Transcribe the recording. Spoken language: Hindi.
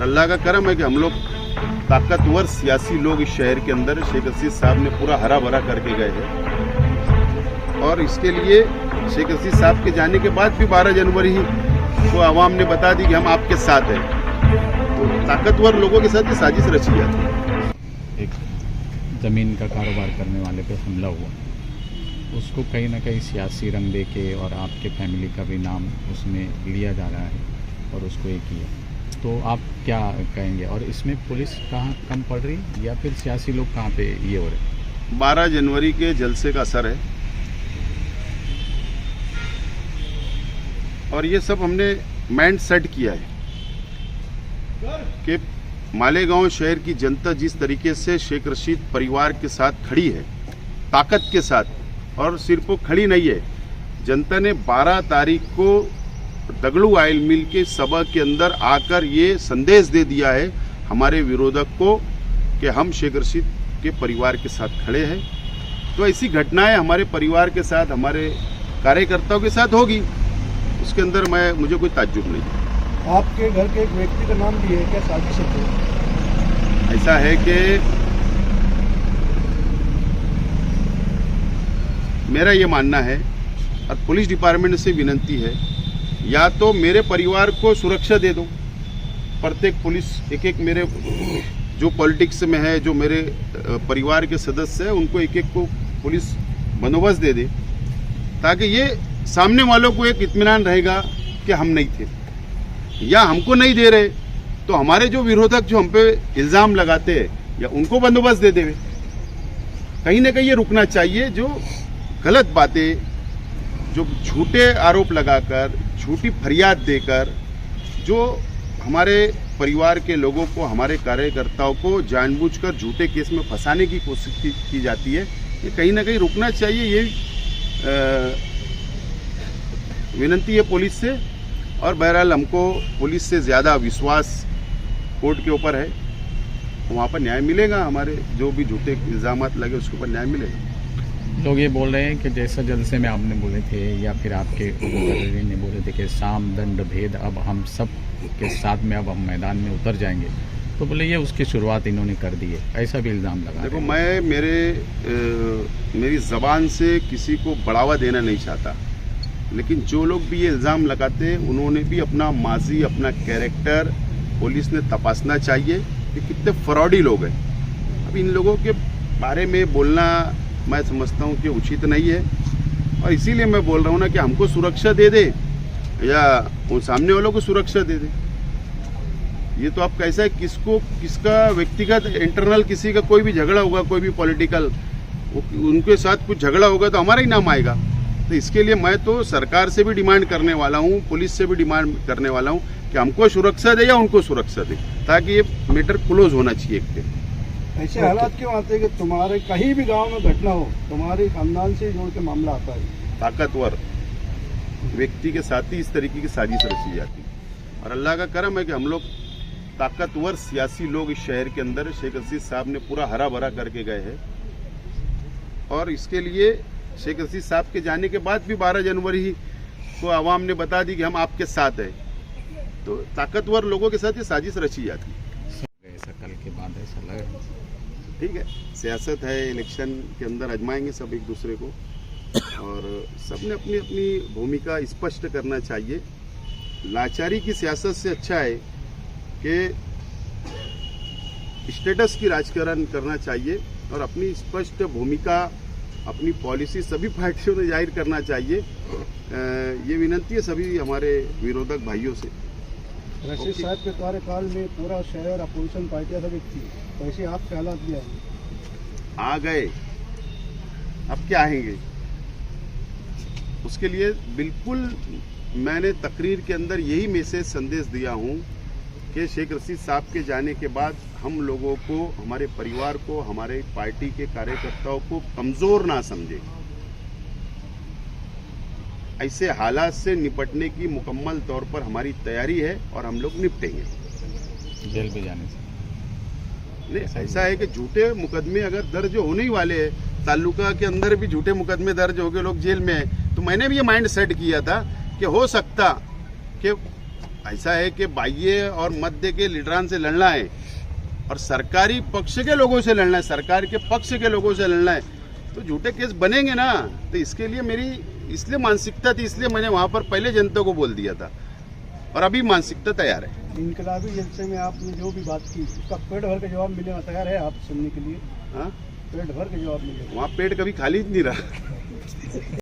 और अल्लाह का करम है कि हम लोग ताकतवर सियासी लोग इस शहर के अंदर शेख रशीद साहब ने पूरा हरा भरा करके गए हैं। और इसके लिए शेख रशीद साहब के जाने के बाद भी 12 जनवरी को आवाम ने बता दी कि हम आपके साथ हैं। तो ताकतवर लोगों के साथ ये साजिश रची जाती है। एक ज़मीन का कारोबार करने वाले पे हमला हुआ, उसको कहीं ना कहीं सियासी रंग देके और आपके फैमिली का भी नाम उसमें लिया जा रहा है और उसको ये किया, तो आप क्या कहेंगे? और इसमें पुलिस कहाँ कम पड़ रही है या फिर सियासी लोग कहाँ पे ये हो रहे? 12 जनवरी के जलसे का असर है और ये सब हमने माइंड सेट किया है कि मालेगांव शहर की जनता जिस तरीके से शेख रशीद परिवार के साथ खड़ी है, ताकत के साथ, और सिर्फ वो खड़ी नहीं है, जनता ने 12 तारीख को दगड़ू ऑयल मिल के सभा के अंदर आकर ये संदेश दे दिया है हमारे विरोधक को कि हम शेख रशीद के परिवार के साथ खड़े हैं। तो ऐसी घटनाएं हमारे परिवार के साथ, हमारे कार्यकर्ताओं के साथ होगी, उसके अंदर मुझे कोई ताज्जुब नहीं है। आपके घर के एक व्यक्ति का नाम भी है क्या साजिश है? ऐसा है कि मेरा ये मानना है और पुलिस डिपार्टमेंट से विनती है, या तो मेरे परिवार को सुरक्षा दे दो, प्रत्येक पुलिस एक मेरे जो पॉलिटिक्स में है, जो मेरे परिवार के सदस्य हैं, उनको एक को पुलिस बंदोबस्त दे दे, ताकि ये सामने वालों को एक इत्मीनान रहेगा कि हम नहीं थे, या हमको नहीं दे रहे तो हमारे जो विरोधक जो हम पे इल्ज़ाम लगाते हैं या उनको बंदोबस्त दे देवे। कहीं ना कहीं ये रुकना चाहिए, जो गलत बातें, जो झूठे आरोप लगाकर, झूठी फरियाद देकर जो हमारे परिवार के लोगों को, हमारे कार्यकर्ताओं को जानबूझकर झूठे केस में फंसाने की कोशिश की जाती है, ये कहीं ना कहीं रुकना चाहिए। ये विनती है पुलिस से, और बहरहाल हमको पुलिस से ज़्यादा विश्वास कोर्ट के ऊपर है, वहाँ पर न्याय मिलेगा। हमारे जो भी झूठे इल्ज़ामात लगे उसके ऊपर न्याय मिलेगा। लोग ये बोल रहे हैं कि जैसा जलसे में आपने बोले थे या फिर आपके ने बोले थे कि साम दंड भेद, अब हम सब के साथ में अब हम मैदान में उतर जाएंगे, तो बोले ये उसकी शुरुआत इन्होंने कर दी है, ऐसा भी इल्ज़ाम लगा। देखो, मैं मेरी ज़बान से किसी को बढ़ावा देना नहीं चाहता, लेकिन जो लोग भी ये इल्ज़ाम लगाते हैं उन्होंने भी अपना माजी, अपना कैरेक्टर पुलिस ने तपासना चाहिए कि कितने फ्रॉडी लोग हैं। अब इन लोगों के बारे में बोलना मैं समझता हूँ कि उचित नहीं है, और इसीलिए मैं बोल रहा हूँ ना कि हमको सुरक्षा दे दे या उन सामने वालों को सुरक्षा दे दे। ये तो आप कैसा है, किसका व्यक्तिगत इंटरनल किसी का कोई भी झगड़ा होगा, कोई भी पॉलिटिकल, उनके साथ कुछ झगड़ा होगा तो हमारा ही नाम आएगा। तो इसके लिए मैं तो सरकार से भी डिमांड करने वाला हूँ, पुलिस से भी डिमांड करने वाला हूँ कि हमको सुरक्षा दे या उनको सुरक्षा दे, ताकि ये मैटर क्लोज होना चाहिए। ऐसे हालात क्यों आते हैं कि तुम्हारे कहीं भी गांव में घटना हो, तुम्हारे खानदान से जोड़ के मामला आता है? ताकतवर व्यक्ति के साथ ही इस तरीके की साजिश रची जाती है, और अल्लाह का करम है कि हम लोग ताकतवर सियासी लोग इस शहर के अंदर शेख रशीद साहब ने पूरा हरा भरा करके गए हैं। और इसके लिए शेख रशीद साहब के जाने के बाद भी 12 जनवरी को आवाम ने बता दी कि हम आपके साथ हैं। तो ताकतवर लोगों के साथ ये साजिश रची जाती है। ऐसा कल के बाद ऐसा लग रहा है। ठीक है, सियासत है, इलेक्शन के अंदर आजमाएंगे सब एक दूसरे को, और सबने अपनी अपनी भूमिका स्पष्ट करना चाहिए। लाचारी की सियासत से अच्छा है कि स्टेटस की राजकारण करना चाहिए, और अपनी स्पष्ट भूमिका, अपनी पॉलिसी सभी पार्टियों ने जाहिर करना चाहिए। ये विनती है सभी हमारे विरोधक भाइयों से। रशीद साहब के कार्यकाल में पूरा शहर अपोजिशन पार्टियां सभी थी, तो ऐसे आपके हालात भी आ गए, अब क्या आएंगे? उसके लिए बिल्कुल मैंने तकरीर के अंदर यही मैसेज संदेश दिया हूं कि शेख रशीद साहब के जाने के बाद हम लोगों को, हमारे परिवार को, हमारे पार्टी के कार्यकर्ताओं को कमजोर ना समझे। ऐसे हालात से निपटने की मुकम्मल तौर पर हमारी तैयारी है और हम लोग निपटेंगे। जेल भी जाने से नहीं, ऐसा है कि झूठे मुकदमे अगर दर्ज होने ही वाले हैं, तालुका के अंदर भी झूठे मुकदमे दर्ज हो गए, लोग जेल में हैं, तो मैंने भी ये माइंड सेट किया था कि हो सकता कि ऐसा है कि बाह्य और मध्य के लीडरान से लड़ना है और सरकारी पक्ष के लोगों से लड़ना है, सरकार के पक्ष के लोगों से लड़ना है, तो झूठे केस बनेंगे ना। तो इसके लिए मेरी इसलिए मानसिकता थी, इसलिए मैंने वहां पर पहले जनता को बोल दिया था और अभी मानसिकता तैयार है। इनकलाबी जलसे में आपने जो भी बात की उसका पेट भर के जवाब मिलने तैयार है आप सुनने के लिए? हाँ, पेट भर के जवाब मिलेगा। वहाँ पेट कभी खाली नहीं रहा।